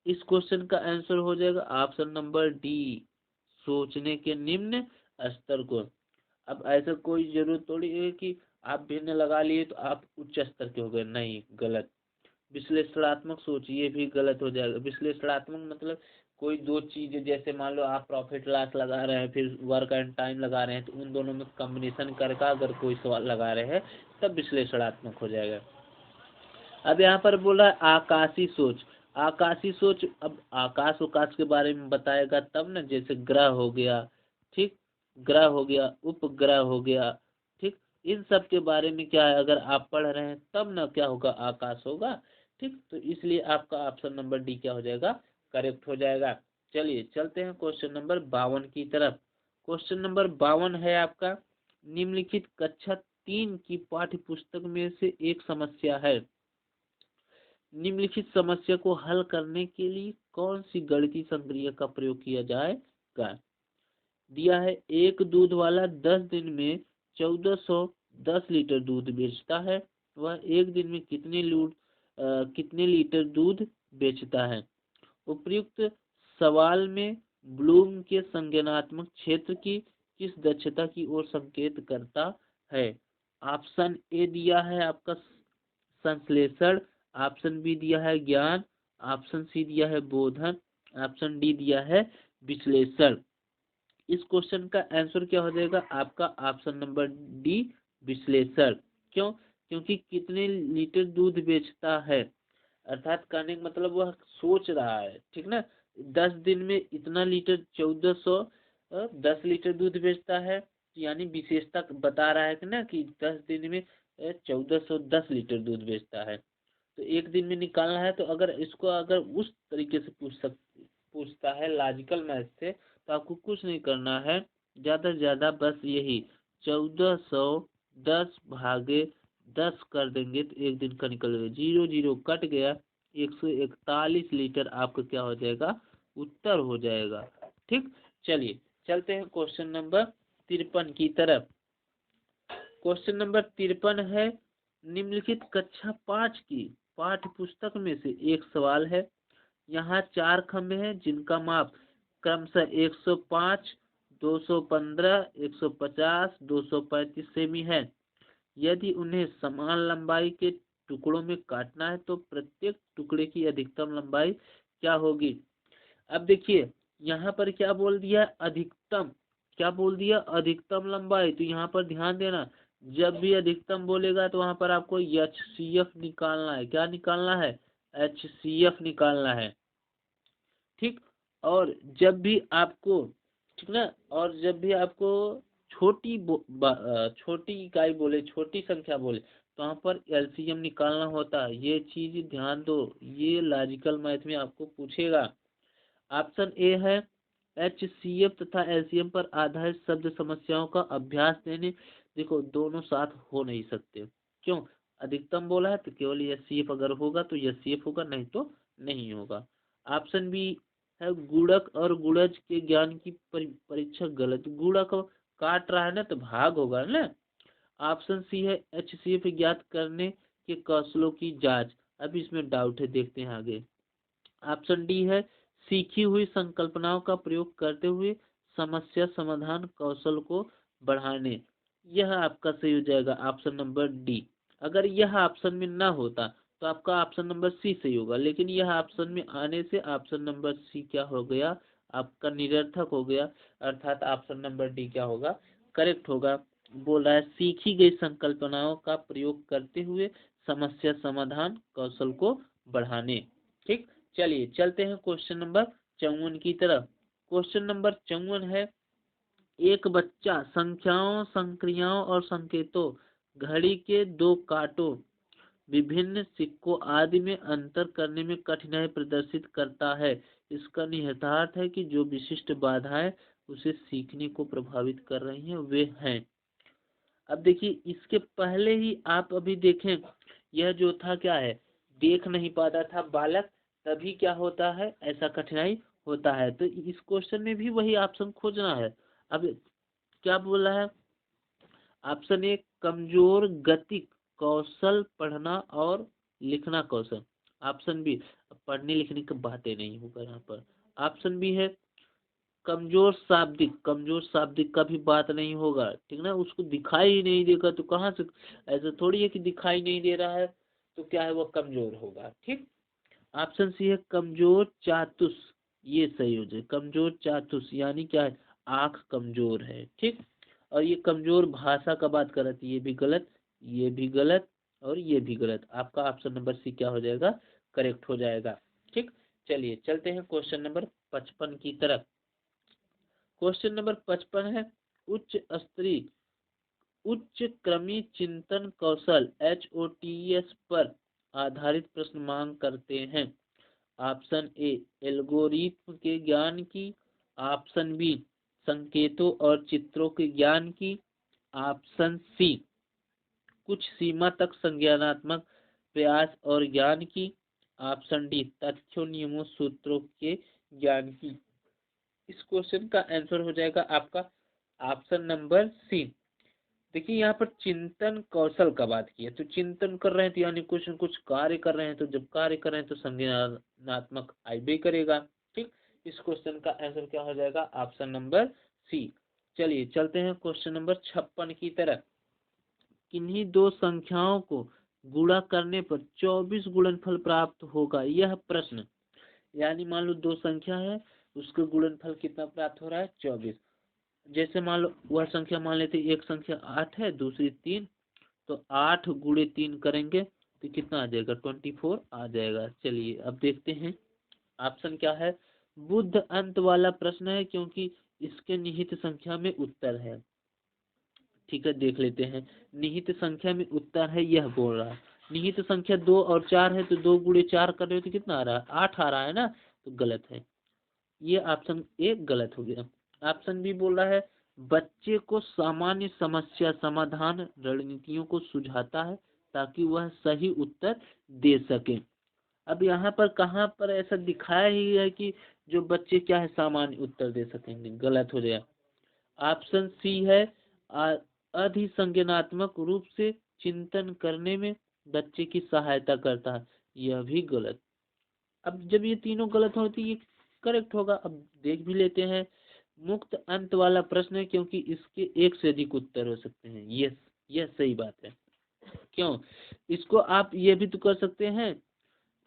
इस क्वेश्चन का आंसर हो जाएगा ऑप्शन नंबर डी, सोचने के निम्न स्तर को। अब ऐसा कोई जरूरत थोड़ी है कि आप भिन्न लगा लिए तो आप उच्च स्तर के हो गए, नहीं, गलत। विश्लेषणात्मक सोच ये भी गलत हो जाएगा। विश्लेषणात्मक मतलब कोई दो चीजें, जैसे मान लो आप प्रॉफिट लॉस लगा रहे हैं फिर वर्क एंड टाइम लगा रहे हैं, तो उन दोनों में कॉम्बिनेशन करके अगर कोई सवाल लगा रहे हैं तब विश्लेषणात्मक हो जाएगा। अब यहाँ पर बोला आकाशी सोच। आकाशी सोच, अब आकाश उकाश के बारे में बताएगा तब ना, जैसे ग्रह हो गया, ठीक, ग्रह हो गया, उपग्रह हो गया, ठीक, इन सब के बारे में क्या है अगर आप पढ़ रहे हैं तब ना क्या होगा, आकाश होगा। ठीक, तो इसलिए आपका ऑप्शन नंबर डी क्या हो जाएगा, करेक्ट हो जाएगा। चलिए चलते हैं क्वेश्चन नंबर 52 की तरफ। क्वेश्चन नंबर 52 है आपका, निम्नलिखित कक्षा 3 की पाठ्य पुस्तक में से एक समस्या है। निम्नलिखित समस्या को हल करने के लिए कौन सी गणितीय संक्रिया का प्रयोग किया जाएगा। दिया है एक दूध वाला 10 दिन में 1410 लीटर दूध बेचता है, वह एक दिन में कितने लीटर दूध बेचता है। उपर्युक्त सवाल में ब्लूम के संज्ञानात्मक क्षेत्र की किस दक्षता की ओर संकेत करता है। ऑप्शन ए दिया है आपका संश्लेषण। ऑप्शन बी दिया है ज्ञान। ऑप्शन सी दिया है बोधन। ऑप्शन डी दिया है विश्लेषण। इस क्वेश्चन का आंसर क्या हो जाएगा आपका ऑप्शन नंबर डी, विश्लेषण। क्यों, क्योंकि कितने लीटर दूध बेचता है, अर्थात कहने का मतलब वह सोच रहा है, ठीक ना। 10 दिन में इतना लीटर 1410 लीटर दूध बेचता है, यानी विशेषता बता रहा है कि ना कि 10 दिन में 1410 लीटर दूध बेचता है। तो एक दिन में निकालना है। तो अगर इसको अगर उस तरीके से पूछता है लॉजिकल मैथ से, तो आपको कुछ नहीं करना है, ज़्यादा से ज़्यादा बस यही 1410 भागे 10 कर देंगे तो एक दिन का निकल गया, 0 0 कट गया, 141 लीटर आपका क्या हो जाएगा, उत्तर हो जाएगा। ठीक, चलिए चलते हैं क्वेश्चन नंबर 53 की तरफ। क्वेश्चन नंबर 53 है, निम्नलिखित कक्षा 5 की पाठ्य पुस्तक में से एक सवाल है। यहाँ 4 खंभे हैं जिनका माप क्रमशः 105, 215, 150, 235 सेमी है। यदि उन्हें समान लंबाई के टुकड़ों में काटना है तो प्रत्येक टुकड़े की अधिकतम लंबाई क्या होगी। अब देखिए यहाँ पर क्या बोल दिया, अधिकतम, क्या बोल दिया, अधिकतम लंबाई। तो यहाँ पर ध्यान देना, जब भी अधिकतम बोलेगा तो वहाँ पर आपको HCF निकालना है। क्या निकालना है, HCF निकालना है। ठीक, और जब भी आपको, ठीक ना, और जब भी आपको छोटी इकाई बोले, छोटी संख्या बोले, तो वहाँ पर LCM निकालना होता है। ये चीज ध्यान दो, ये लॉजिकल मैथ में आपको पूछेगा। ऑप्शन ए है, HCF तथा LCM पर आधारित शब्द समस्याओं का अभ्यास देने। देखो दोनों साथ हो नहीं सकते, क्यों, अधिकतम बोला है तो केवल HCF अगर होगा तो HCF होगा, नहीं तो नहीं होगा। ऑप्शन बी है, गुणक और गुणज के ज्ञान की परीक्षा गलत, गुणक काट रहा है ना तो भाग होगा ना। ऑप्शन सी है, HCF ज्ञात करने के कौशलों की जांच। अब इसमें डाउट है, देखते हैं आगे। ऑप्शन डी है, सीखी हुई संकल्पनाओं का प्रयोग करते हुए समस्या समाधान कौशल को बढ़ाने। यह आपका सही हो जाएगा, ऑप्शन नंबर डी। अगर यह ऑप्शन में ना होता तो आपका ऑप्शन नंबर सी सही होगा, लेकिन यह ऑप्शन में आने से ऑप्शन नंबर सी क्या हो गया, आपका निरर्थक हो गया, अर्थात ऑप्शन नंबर डी क्या होगा, करेक्ट होगा। बोल रहा है सीखी गई संकल्पनाओं का प्रयोग करते हुए समस्या समाधान कौशल को बढ़ाने। ठीक, चलिए चलते हैं क्वेश्चन नंबर 54 की तरफ। क्वेश्चन नंबर 54 है, एक बच्चा संख्याओं, संक्रियाओं और संकेतों, घड़ी के 2 कांटों, विभिन्न सिक्कों आदि में अंतर करने में कठिनाई प्रदर्शित करता है। इसका निहितार्थ है कि जो विशिष्ट बाधाएं उसे सीखने को प्रभावित कर रही हैं वे हैं। अब देखिए इसके पहले ही आप अभी देखें, यह जो था क्या है, देख नहीं पाता था बालक, तभी क्या होता है, ऐसा कठिनाई होता है। तो इस क्वेश्चन में भी वही ऑप्शन खोजना है। अब क्या बोला है, ऑप्शन ए, कमजोर गतिक कौशल, पढ़ना और लिखना कौशल। ऑप्शन बी, पढ़ने लिखने की बातें नहीं होगा यहाँ पर। ऑप्शन बी है, कमजोर शाब्दिक, कमजोर शाब्दिक का भी बात नहीं होगा, ठीक ना, उसको दिखाई ही नहीं देगा तो कहाँ से, ऐसा थोड़ी है कि दिखाई नहीं दे रहा है तो क्या है वो कमजोर होगा। ठीक, ऑप्शन सी है, कमजोर चातुष, ये सही हो जाए, कमजोर चातुष यानी क्या है, आंख कमजोर है। ठीक, और ये कमजोर भाषा का बात कर रही थी, ये भी गलत, ये भी गलत और ये भी गलत। आपका ऑप्शन नंबर सी क्या हो जाएगा, करेक्ट हो जाएगा। ठीक, चलिए चलते हैं क्वेश्चन नंबर 55 की तरफ। क्वेश्चन नंबर 55 है, उच्च क्रमी चिंतन कौशल HOTS पर आधारित प्रश्न मांग करते हैं। ऑप्शन ए, एल्गोरिथम के ज्ञान की। ऑप्शन बी, संकेतों और चित्रों के ज्ञान की। ऑप्शन सी, कुछ सीमा तक संज्ञानात्मक प्रयास और ज्ञान की। ऑप्शन डी, तथ्यों, नियमों, सूत्रों के ज्ञान की। इस क्वेश्चन का आंसर हो जाएगा आपका ऑप्शन नंबर सी। देखिए यहाँ पर चिंतन कौशल का बात की है, तो चिंतन कर रहे हैं तो यानी कुछ न कुछ कार्य कर रहे हैं, तो जब कार्य कर रहे हैं तो संज्ञानात्मक आइबे करेगा। ठीक, इस क्वेश्चन का आंसर क्या हो जाएगा, ऑप्शन नंबर सी। चलिए चलते हैं क्वेश्चन नंबर 56 की तरफ। किन्हीं दो संख्याओं को गुणा करने पर 24 गुणनफल प्राप्त होगा, यह प्रश्न। यानी मान लो दो संख्या है, उसका गुणनफल कितना प्राप्त हो रहा है, 24। जैसे मान लो वह संख्या मान लेते, एक संख्या 8 है, दूसरी 3, तो 8 गुणे 3 करेंगे तो कितना आ जाएगा, 24 आ जाएगा। चलिए अब देखते हैं ऑप्शन क्या है। बुद्ध अंत वाला प्रश्न है क्योंकि इसके निहित संख्या में उत्तर है। ठीक है, देख लेते हैं, निहित संख्या में उत्तर है, यह बोल रहा है। निहित तो संख्या 2 और 4 है, तो 2 गुणे 4 कर रहे हो तो कितना आ रहा है, 8 आ रहा है ना, तो गलत है। ये ऑप्शन ए गलत हो गया। ऑप्शन बी बोल रहा है बच्चे को सामान्य समस्या समाधान रणनीतियों को सुझाता है ताकि वह सही उत्तर दे सके। अब यहाँ पर कहाँ पर ऐसा दिखाया ही है कि जो बच्चे क्या है सामान्य उत्तर दे सकेंगे, गलत हो जाए। ऑप्शन सी है अधिसंज्ञानात्मक रूप से चिंतन करने में बच्चे की सहायता करता है, यह भी गलत। अब जब ये तीनों गलत हो तो ये करेक्ट होगा। अब देख भी लेते हैं। मुक्त अंत वाला प्रश्न है क्योंकि इसके एक से अधिक उत्तर हो सकते हैं। यह सही बात है। क्यों? इसको आप ये भी तो कर सकते हैं,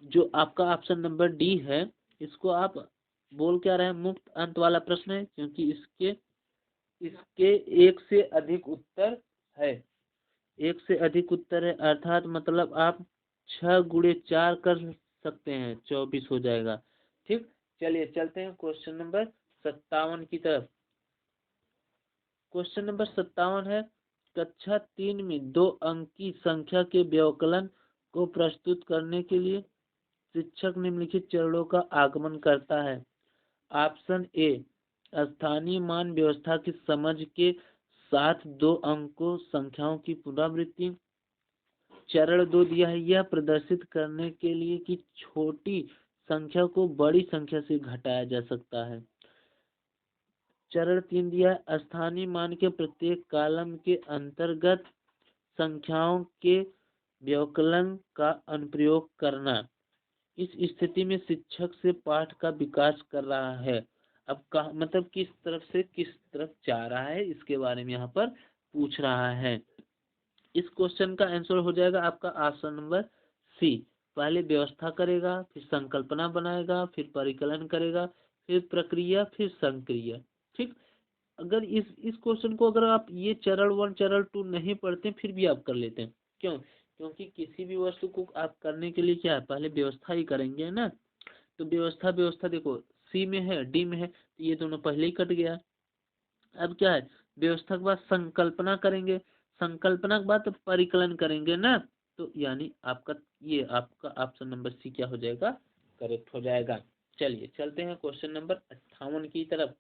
जो आपका ऑप्शन नंबर डी है, इसको आप बोल क्या रहे हैं, मुक्त अंत वाला प्रश्न है क्योंकि इसके इसके एक से अधिक उत्तर है। एक से अधिक उत्तर है अर्थात मतलब आप 6 गुणे 4 कर सकते हैं, 24 हो जाएगा। ठीक, चलिए चलते हैं क्वेश्चन नंबर 57 की तरफ। क्वेश्चन नंबर 57 है कक्षा 3 में 2 अंक की संख्या के व्यवकलन को प्रस्तुत करने के लिए शिक्षक निम्नलिखित चरणों का आगमन करता है। ऑप्शन ए स्थानीय मान व्यवस्था की समझ के साथ 2 अंकों संख्याओं की पुनरावृत्ति। चरण 2 दिया है यह प्रदर्शित करने के लिए कि छोटी संख्या को बड़ी संख्या से घटाया जा सकता है। चरण 3 दिया है स्थानीय मान के प्रत्येक कॉलम के अंतर्गत संख्याओं के व्यवकलन का अनुप्रयोग करना। इस स्थिति में शिक्षक से पाठ का विकास कर रहा है। अब मतलब किस तरफ से किस तरफ जा रहा है इसके बारे में यहाँ पर पूछ रहा है। इस क्वेश्चन का आंसर हो जाएगा आपका ऑप्शन नंबर सी। पहले व्यवस्था करेगा, फिर संकल्पना बनाएगा, फिर परिकलन करेगा, फिर प्रक्रिया, फिर संक्रिया। ठीक, अगर इस क्वेश्चन को अगर आप ये चरण 1 चरण 2 नहीं पढ़ते फिर भी आप कर लेते हैं। क्यों? क्योंकि किसी भी वस्तु को आप करने के लिए क्या है, पहले व्यवस्था ही करेंगे ना। तो व्यवस्था देखो सी में है, डी में है, तो ये दोनों पहले ही कट गया। अब क्या है, व्यवस्था के बाद संकल्पना करेंगे, संकल्पना के बाद परिकलन करेंगे ना, तो यानी आपका ऑप्शन नंबर सी क्या हो जाएगा, करेक्ट हो जाएगा। चलिए चलते हैं क्वेश्चन नंबर 58 की तरफ।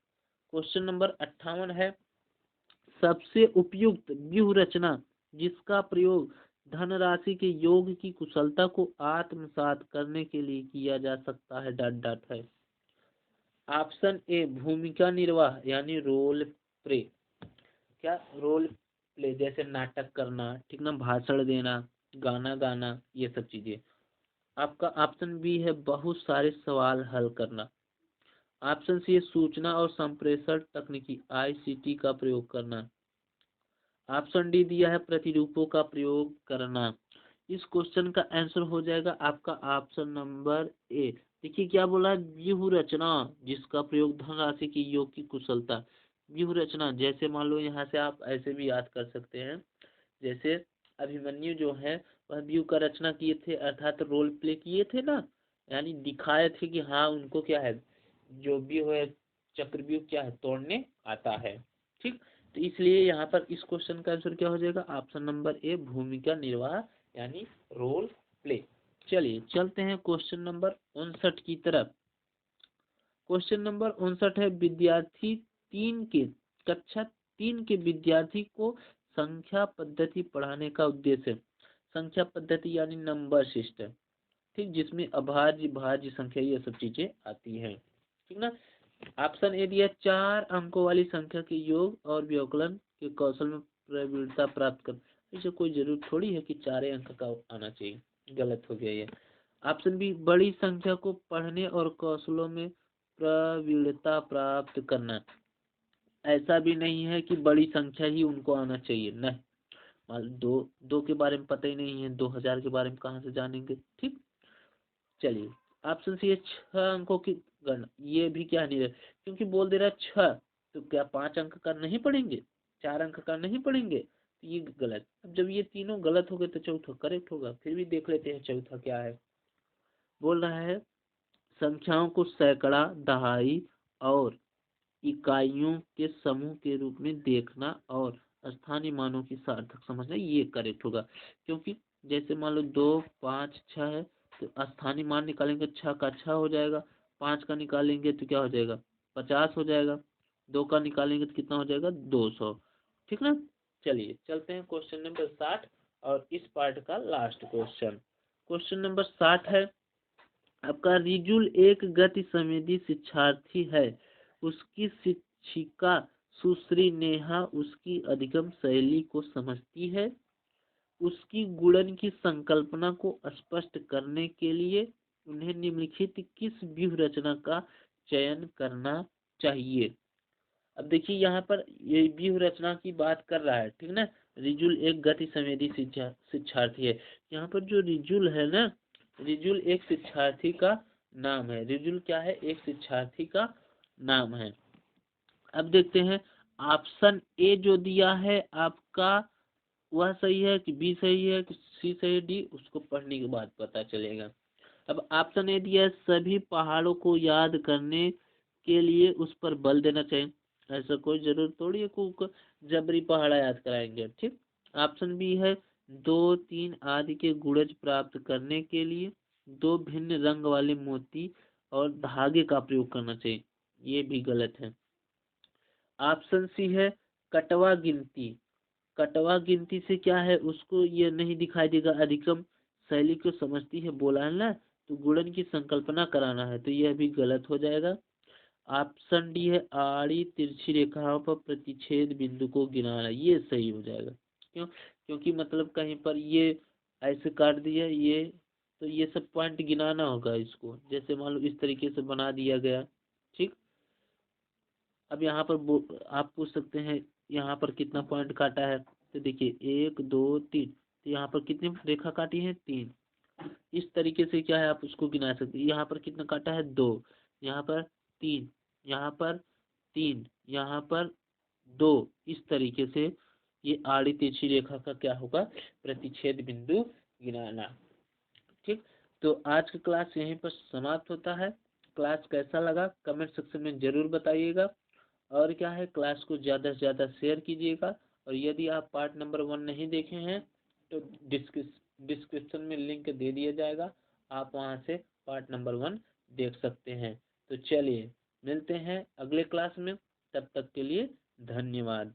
क्वेश्चन नंबर 58 है सबसे उपयुक्त व्यूह रचना जिसका प्रयोग धनराशि के योग की कुशलता को आत्मसात करने के लिए किया जा सकता है डॉट डॉट है। ऑप्शन ए भूमिका निर्वाह यानी रोल प्ले। क्या? रोल प्ले जैसे नाटक करना, ठीक ना, भाषण देना, गाना गाना, ये सब चीजें। आपका ऑप्शन बी है बहुत सारे सवाल हल करना। ऑप्शन सी है सूचना और संप्रेषण तकनीकी आईसीटी का प्रयोग करना। ऑप्शन डी दिया है प्रतिरूपों का प्रयोग करना। इस क्वेश्चन का आंसर हो जाएगा आपका ऑप्शन नंबर ए। देखिए क्या बोला है, व्यूह रचना जिसका प्रयोग धनराशि की योग की कुशलता। व्यूह रचना जैसे मान लो यहाँ से आप ऐसे भी याद कर सकते हैं, जैसे अभिमन्यु जो है वह व्यूह का रचना किए थे अर्थात रोल प्ले किए थे ना, यानी दिखाए थे कि हाँ उनको क्या है, जो व्यूह है चक्रव्यूह क्या है तोड़ने आता है। ठीक, तो इसलिए यहाँ पर इस क्वेश्चन का आंसर क्या हो जाएगा, ऑप्शन नंबर ए भूमिका निर्वाह यानी रोल प्ले। चलिए चलते हैं क्वेश्चन नंबर 59 की तरफ। क्वेश्चन नंबर 59 है कक्षा 3 के विद्यार्थी को संख्या पद्धति पढ़ाने का उद्देश्य। संख्या पद्धति यानी नंबर सिस्टम, ठीक, जिसमें अभाज्य भाज्य संख्या ये सब चीजें आती हैं, ठीक ना। ऑप्शन ए दिया 4 अंकों वाली संख्या के योग और व्यवकलन के कौशल में प्रवीणता प्राप्त कर। इसे कोई जरूरत थोड़ी है कि 4 अंक का आना चाहिए, गलत हो गया ये। ऑप्शन बी बड़ी संख्या को पढ़ने और कौशलों में प्रवीणता प्राप्त करना। ऐसा भी नहीं है कि बड़ी संख्या ही उनको आना चाहिए, नहीं। मान लो दो के बारे में पता ही नहीं है, 2000 के बारे में कहाँ से जानेंगे। ठीक, चलिए ऑप्शन सी है 6 अंकों की गणना। ये भी क्या नहीं है क्योंकि बोल दे रहा है 6, तो क्या 5 अंक का नहीं पढ़ेंगे, 4 अंक का नहीं पढ़ेंगे, तो ये गलत। अब जब ये तीनों गलत हो गए तो चौथा करेक्ट होगा। फिर भी देख लेते हैं चौथा क्या है। बोल रहा है संख्याओं को सैकड़ा, दहाई और इकाइयों के समूह के रूप में देखना और स्थानीय मानों की सार्थक समझना, ये करेक्ट होगा। क्योंकि जैसे मान लो 2 5 6 है तो स्थानीय मान निकालेंगे, 6 का 6 हो जाएगा, 5 का निकालेंगे तो क्या हो जाएगा 50 हो जाएगा, 2 का निकालेंगे तो कितना हो जाएगा 200। ठीक ना। चलिए चलते हैं क्वेश्चन नंबर 60 और इस पार्ट का लास्ट क्वेश्चन। क्वेश्चन नंबर 60 है आपका, रिजुल एक गति संवेदी शिक्षार्थी है। उसकी शिक्षिका सुश्री नेहा उसकी अधिगम शैली को समझती है। उसकी गुणन की संकल्पना को स्पष्ट करने के लिए उन्हें निम्नलिखित किस व्यूह रचना का चयन करना चाहिए। अब देखिए यहाँ पर ये व्यूह रचना की बात कर रहा है, ठीक ना। रिजुल एक गति संवेदी शिक्षार्थी है। यहाँ पर जो रिजुल है ना, रिजुल एक शिक्षार्थी का नाम है। रिजुल क्या है, एक शिक्षार्थी का नाम है। अब देखते हैं ऑप्शन ए जो दिया है आपका वह सही है कि बी सही है कि सी सही है, डी उसको पढ़ने के बाद पता चलेगा। अब ऑप्शन ए दिया है, सभी पहाड़ों को याद करने के लिए उस पर बल देना चाहिए। ऐसा कोई जरूरत थोड़ी है को जबरी पहाड़ा याद कराएंगे, ठीक। ऑप्शन बी है, 2 3 आदि के गुणज प्राप्त करने के लिए 2 भिन्न रंग वाले मोती और धागे का प्रयोग करना चाहिए। ये भी गलत है। ऑप्शन सी है, कटवा गिनती। कटवा गिनती से क्या है, उसको ये नहीं दिखाई देगा अधिकम शैली को समझती है, बोला है ना, तो गुणन की संकल्पना कराना है, तो यह भी गलत हो जाएगा। ऑप्शन डी है, आड़ी तिरछी रेखाओं पर प्रतिच्छेद बिंदु को गिनाना, ये सही हो जाएगा। क्यों, क्योंकि मतलब कहीं पर ये ऐसे काट दिया ये, तो ये सब पॉइंट गिनाना होगा इसको, जैसे मान लो इस तरीके से बना दिया गया, ठीक। अब यहाँ पर आप पूछ सकते हैं यहाँ पर कितना पॉइंट काटा है, तो देखिए 1 2 3, तो यहाँ पर कितनी रेखा काटी है 3। इस तरीके से क्या है आप उसको गिना सकते हैं। यहाँ पर कितना काटा है 2, यहाँ पर 3, यहाँ पर 3, यहाँ पर 2। इस तरीके से ये आड़ी तिरछी रेखा का क्या होगा, प्रतिच्छेद बिंदु गिनाना, ठीक। तो आज का क्लास यहीं पर समाप्त होता है। क्लास कैसा लगा कमेंट सेक्शन में जरूर बताइएगा, और क्या है क्लास को ज़्यादा से ज़्यादा शेयर कीजिएगा। और यदि आप पार्ट नंबर 1 नहीं देखे हैं तो डिस्क्रिप्शन में लिंक दे दिया जाएगा, आप वहां से पार्ट नंबर 1 देख सकते हैं। तो चलिए मिलते हैं अगले क्लास में, तब तक के लिए धन्यवाद।